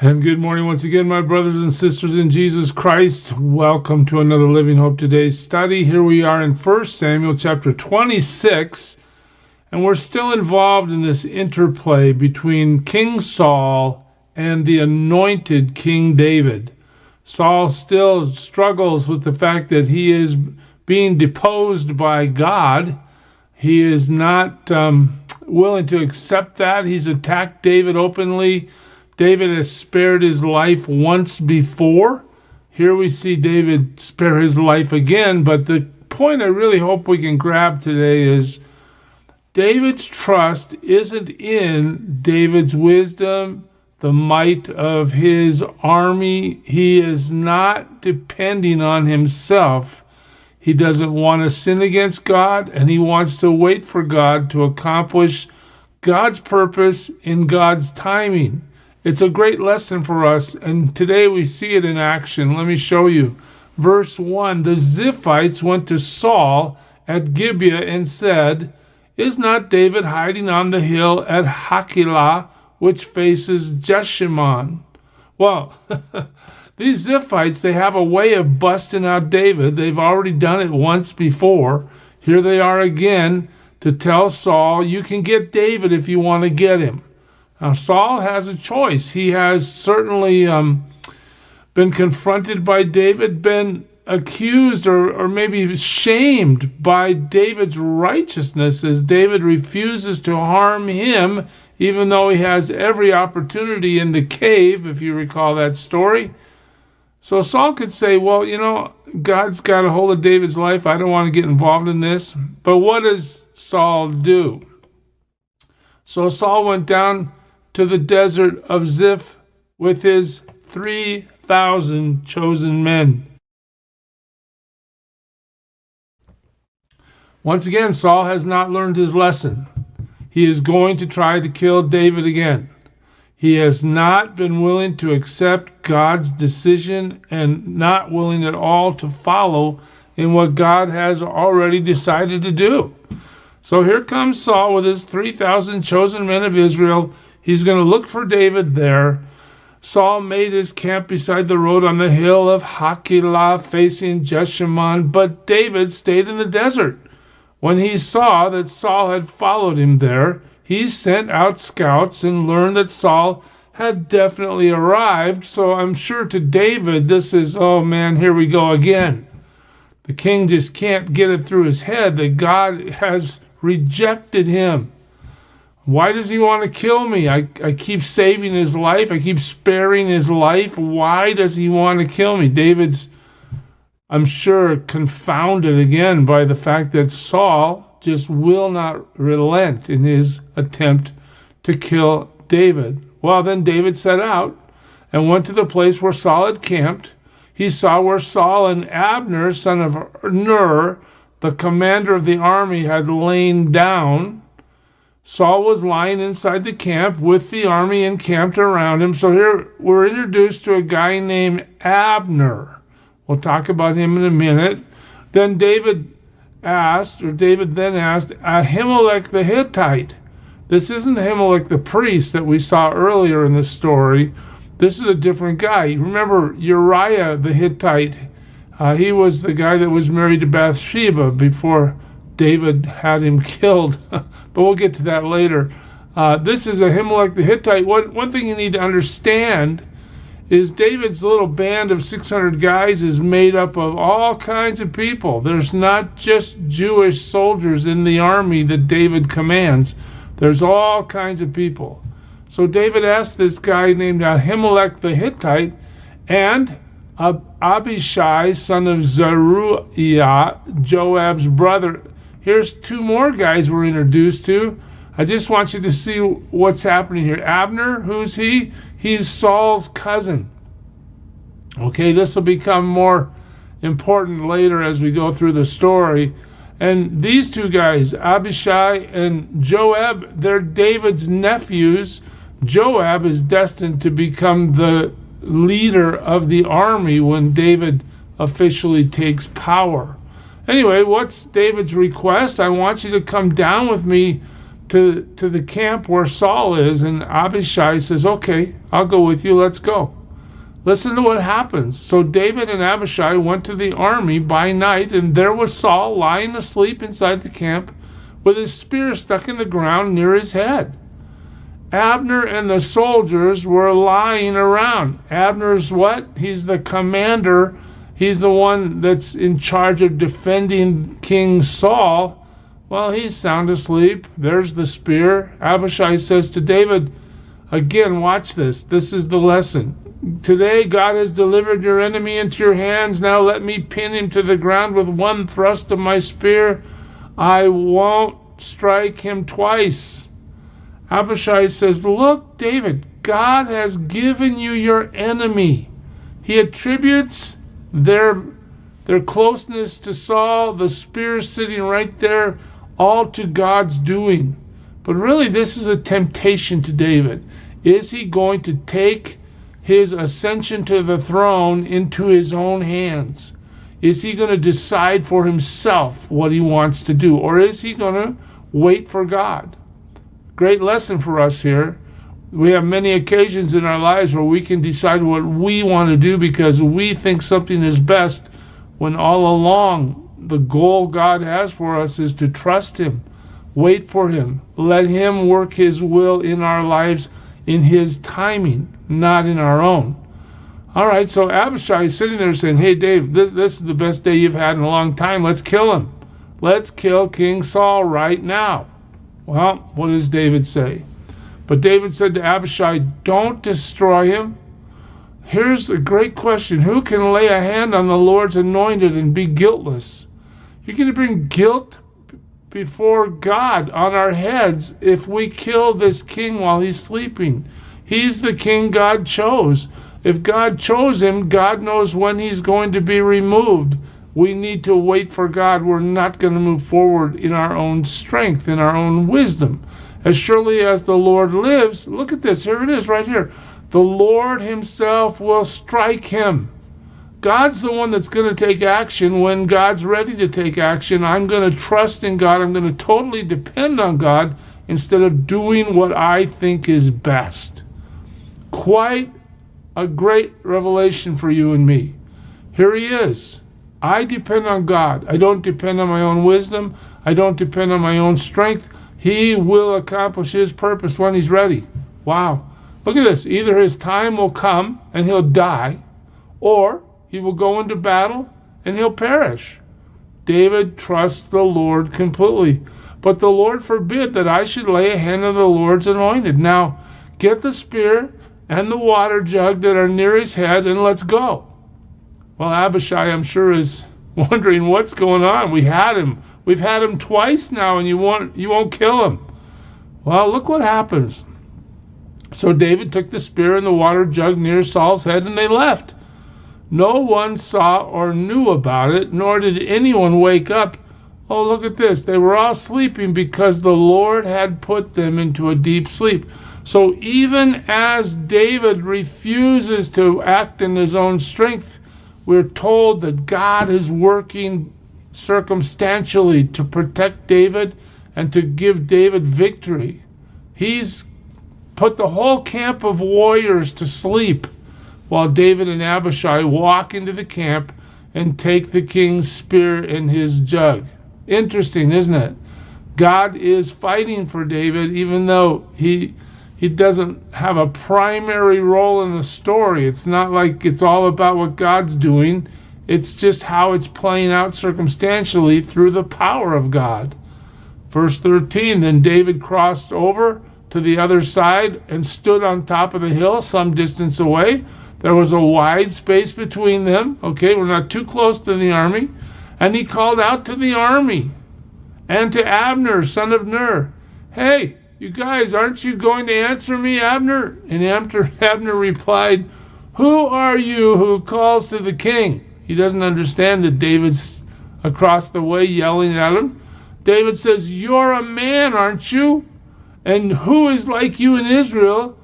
And good morning once again, my brothers and sisters in Jesus Christ. Welcome to another Living Hope Today study. Here we are in 1 Samuel chapter 26, and we're still involved in this interplay between King Saul and the anointed King David. Saul still struggles with the fact that he is being deposed by God. He is not willing to accept that. He's attacked David openly. David has spared his life once before. Here we see David spare his life again, but the point I really hope we can grab today is David's trust isn't in David's wisdom, the might of his army. He is not depending on himself. He doesn't want to sin against God, and he wants to wait for God to accomplish God's purpose in God's timing. It's a great lesson for us, and today we see it in action. Let me show you. Verse 1, the Ziphites went to Saul at Gibeah and said, "Is not David hiding on the hill at Hachilah, which faces Jeshimon?" Well, these Ziphites, they have a way of busting out David. They've already done it once before. Here they are again to tell Saul, you can get David if you want to get him. Now, Saul has a choice. He has certainly been confronted by David, been accused or maybe shamed by David's righteousness as David refuses to harm him, even though he has every opportunity in the cave, if you recall that story. So Saul could say, well, God's got a hold of David's life. I don't want to get involved in this. But what does Saul do? So Saul went down to the desert of Ziph with his 3,000 chosen men. Once again, Saul has not learned his lesson. He is going to try to kill David again. He has not been willing to accept God's decision and not willing at all to follow in what God has already decided to do. So here comes Saul with his 3,000 chosen men of Israel. He's going to look for David there. Saul made his camp beside the road on the hill of Hachilah facing Jeshimon, but David stayed in the desert. When he saw that Saul had followed him there, he sent out scouts and learned that Saul had definitely arrived. So I'm sure to David, this is, oh man, here we go again. The king just can't get it through his head that God has rejected him. Why does he want to kill me? I keep saving his life. I keep sparing his life. Why does he want to kill me? David's, I'm sure, confounded again by the fact that Saul just will not relent in his attempt to kill David. Well, then David set out and went to the place where Saul had camped. He saw where Saul and Abner, son of Ner, the commander of the army, had lain down. Saul was lying inside the camp with the army encamped around him. So here we're introduced to a guy named Abner. We'll talk about him in a minute. Then David then asked Ahimelech the Hittite. This isn't Ahimelech the priest that we saw earlier in the story. This is a different guy. Remember Uriah the Hittite. He was the guy that was married to Bathsheba before David had him killed. But we'll get to that later. This is Ahimelech the Hittite. One thing you need to understand is David's little band of 600 guys is made up of all kinds of people. There's not just Jewish soldiers in the army that David commands. There's all kinds of people. So David asked this guy named Ahimelech the Hittite and Abishai, son of Zeruiah, Joab's brother. Here's two more guys we're introduced to. I just want you to see what's happening here. Abner, who's he? He's Saul's cousin. Okay, this will become more important later as we go through the story. And these two guys, Abishai and Joab, they're David's nephews. Joab is destined to become the leader of the army when David officially takes power. Anyway, what's David's request? I want you to come down with me to the camp where Saul is, and Abishai says, okay, I'll go with you, let's go. Listen to what happens. So David and Abishai went to the army by night, and there was Saul lying asleep inside the camp with his spear stuck in the ground near his head. Abner and the soldiers were lying around. Abner's what? He's the commander. He's the one that's in charge of defending King Saul. Well, he's sound asleep. There's the spear. Abishai says to David, again, watch this. This is the lesson. Today God has delivered your enemy into your hands. Now let me pin him to the ground with one thrust of my spear. I won't strike him twice. Abishai says, look, David, God has given you your enemy. He attributes their closeness to Saul, the spear sitting right there, all to God's doing. But really, this is a temptation to David. Is he going to take his ascension to the throne into his own hands? Is he going to decide for himself what he wants to do? Or is he going to wait for God? Great lesson for us here. We have many occasions in our lives where we can decide what we want to do because we think something is best, when all along the goal God has for us is to trust him, wait for him, let him work his will in our lives in his timing, not in our own. All right, so Abishai is sitting there saying, hey, Dave, this is the best day you've had in a long time. Let's kill him. Let's kill King Saul right now. Well, what does David say? But David said to Abishai, don't destroy him. Here's a great question. Who can lay a hand on the Lord's anointed and be guiltless? You're going to bring guilt before God on our heads if we kill this king while he's sleeping. He's the king God chose. If God chose him, God knows when he's going to be removed. We need to wait for God. We're not going to move forward in our own strength, in our own wisdom. As surely as the Lord lives, look at this, here it is right here. The Lord himself will strike him. God's the one that's going to take action when God's ready to take action. I'm going to trust in God. I'm going to totally depend on God instead of doing what I think is best. Quite a great revelation for you and me. Here he is. I depend on God. I don't depend on my own wisdom. I don't depend on my own strength. He will accomplish his purpose when he's ready. Wow. Look at this. Either his time will come and he'll die, or he will go into battle and he'll perish. David trusts the Lord completely. But the Lord forbid that I should lay a hand on the Lord's anointed. Now, get the spear and the water jug that are near his head and let's go. Well, Abishai, I'm sure, is wondering what's going on. We've had him twice now, and you won't kill him. Well, look what happens. So David took the spear and the water jug near Saul's head, and they left. No one saw or knew about it, nor did anyone wake up. Oh, look at this. They were all sleeping because the Lord had put them into a deep sleep. So even as David refuses to act in his own strength, we're told that God is working circumstantially to protect David and to give David victory. He's put the whole camp of warriors to sleep while David and Abishai walk into the camp and take the king's spear and his jug. Interesting, isn't it? God is fighting for David even though he doesn't have a primary role in the story. It's not like it's all about what God's doing. It's just how it's playing out circumstantially through the power of God. Verse 13, then David crossed over to the other side and stood on top of the hill some distance away. There was a wide space between them. Okay, we're not too close to the army. And he called out to the army and to Abner, son of Ner, hey, you guys, aren't you going to answer me, Abner? And Abner replied, who are you who calls to the king? He doesn't understand that David's across the way yelling at him. David says, you're a man, aren't you? And who is like you in Israel?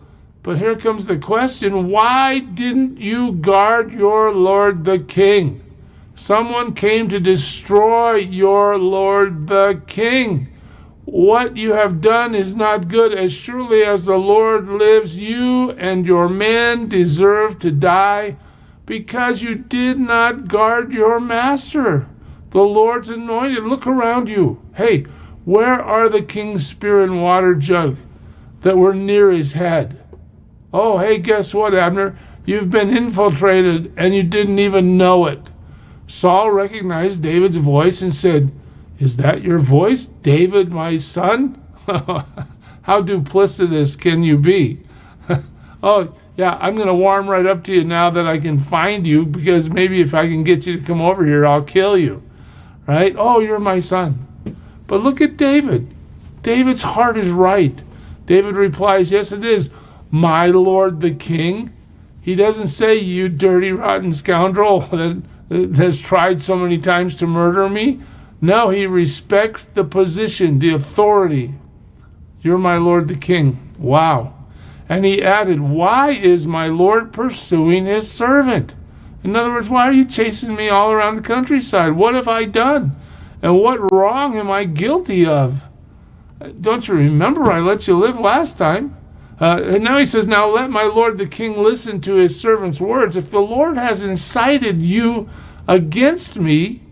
But here comes the question, why didn't you guard your Lord the king? Someone came to destroy your Lord the king. What you have done is not good. As surely as the Lord lives, you and your men deserve to die, because you did not guard your master, the Lord's anointed. Look around you. Hey, where are the king's spear and water jug that were near his head? Oh, hey, guess what, Abner? You've been infiltrated and you didn't even know it. Saul recognized David's voice and said, "Is that your voice, David, my son?" How duplicitous can you be? Oh, yeah, I'm going to warm right up to you now that I can find you, because maybe if I can get you to come over here, I'll kill you. Right? Oh, you're my son. But look at David. David's heart is right. David replies, "Yes, it is, my lord the king." He doesn't say, "You dirty, rotten scoundrel that has tried so many times to murder me." No, he respects the position, the authority. "You're my lord the king." Wow. And he added, "Why is my lord pursuing his servant?" In other words, why are you chasing me all around the countryside? What have I done? And what wrong am I guilty of? Don't you remember I let you live last time? And now he says, "Now let my lord the king listen to his servant's words. If the Lord has incited you against me,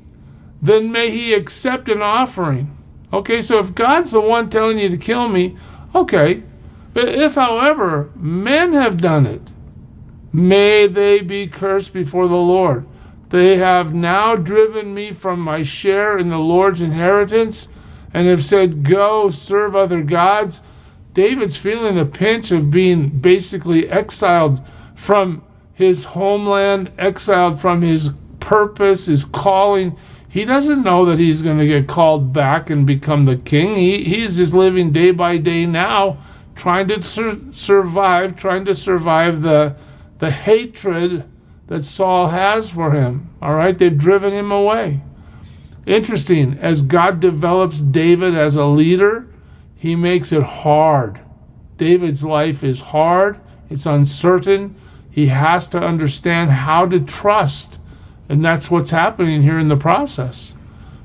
then may he accept an offering." Okay, so if God's the one telling you to kill me, okay. If, however, men have done it, may they be cursed before the Lord. They have now driven me from my share in the Lord's inheritance and have said, "Go serve other gods." David's feeling the pinch of being basically exiled from his homeland, exiled from his purpose, his calling. He doesn't know that he's going to get called back and become the king. He's just living day by day now, trying to survive the hatred that Saul has for him. All right, they've driven him away. Interesting, as God develops David as a leader, he makes it hard. David's life is hard, it's uncertain. He has to understand how to trust, and that's what's happening here in the process.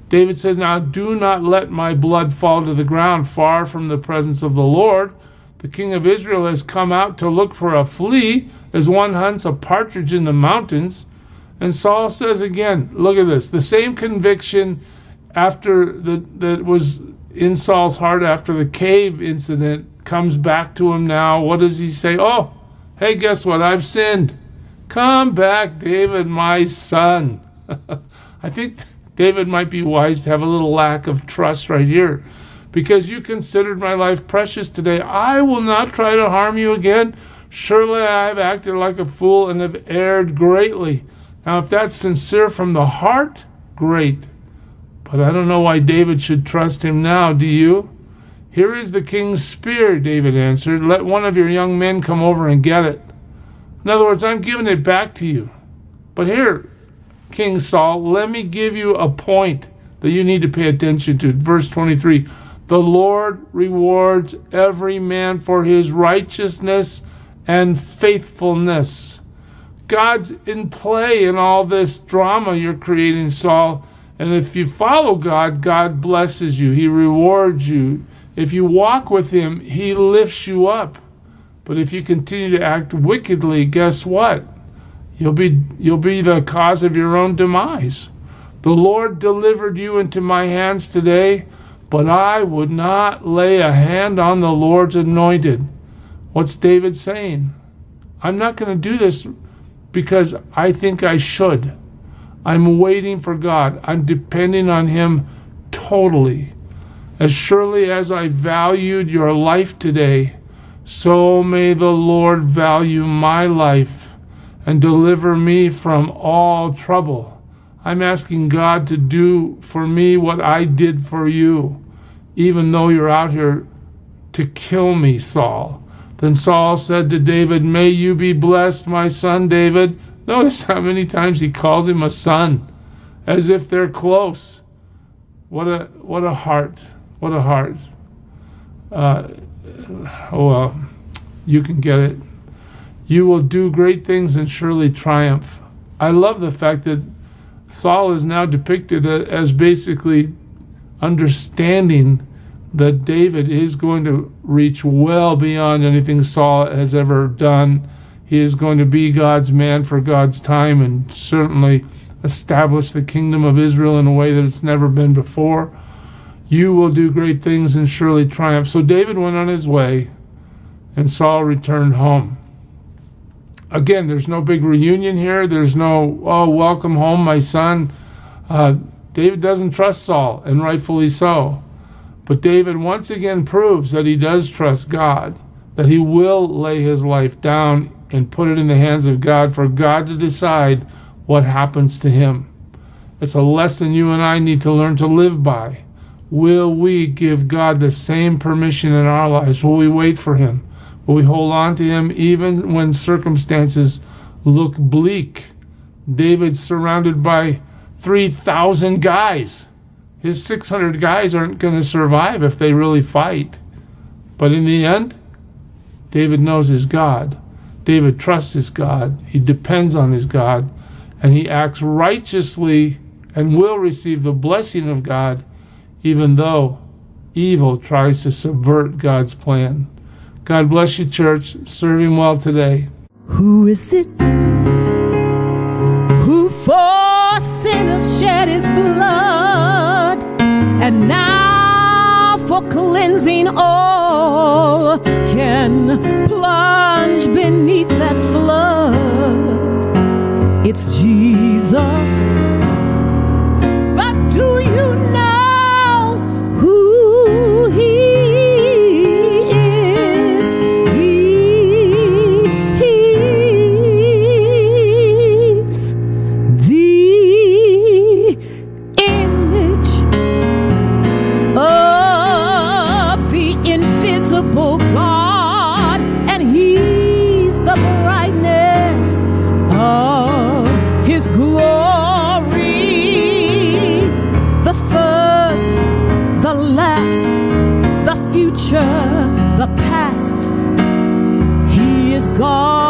David says, "Now do not let my blood fall to the ground far from the presence of the Lord. The king of Israel has come out to look for a flea, as one hunts a partridge in the mountains." And Saul says again, look at this, the same conviction that was in Saul's heart after the cave incident comes back to him now. What does he say? "Oh, hey, guess what? I've sinned. Come back, David, my son." I think David might be wise to have a little lack of trust right here. "Because you considered my life precious today, I will not try to harm you again. Surely I have acted like a fool and have erred greatly." Now, if that's sincere from the heart, great. But I don't know why David should trust him now, do you? "Here is the king's spear," David answered. "Let one of your young men come over and get it." In other words, I'm giving it back to you. But here, King Saul, let me give you a point that you need to pay attention to. Verse 23, "The Lord rewards every man for his righteousness and faithfulness." God's in play in all this drama you're creating, Saul. And if you follow God, God blesses you. He rewards you. If you walk with him, he lifts you up. But if you continue to act wickedly, guess what? You'll be the cause of your own demise. "The Lord delivered you into my hands today, but I would not lay a hand on the Lord's anointed." What's David saying? I'm not going to do this because I think I should. I'm waiting for God. I'm depending on him totally. "As surely as I valued your life today, so may the Lord value my life and deliver me from all trouble." I'm asking God to do for me what I did for you, even though you're out here to kill me, Saul. Then Saul said to David, "May you be blessed, my son David." Notice how many times he calls him a son, as if they're close. What a heart. What a heart. Well, you can get it. "You will do great things and surely triumph." I love the fact that Saul is now depicted as basically understanding that David is going to reach well beyond anything Saul has ever done. He is going to be God's man for God's time and certainly establish the kingdom of Israel in a way that it's never been before. You will do great things and surely triumph. So David went on his way, and Saul returned home. Again, there's no big reunion here. There's no, oh, welcome home, my son. David doesn't trust Saul, and rightfully so. But David once again proves that he does trust God, that he will lay his life down and put it in the hands of God for God to decide what happens to him. It's a lesson you and I need to learn to live by. Will we give God the same permission in our lives? Will we wait for him? Will we hold on to him even when circumstances look bleak? David's surrounded by 3,000 guys. His 600 guys aren't going to survive if they really fight. But in the end, David knows his God. David trusts his God. He depends on his God. And he acts righteously and will receive the blessing of God, even though evil tries to subvert God's plan. God bless you, church. Serve him well today. Who is it who for sinners shed his blood, and now for cleansing all can plunge beneath that flood? It's Jesus. But do you know who he is? He's the image of the invisible God, and he's the brightness of his glory, the first, the last, the future, the past. He is God.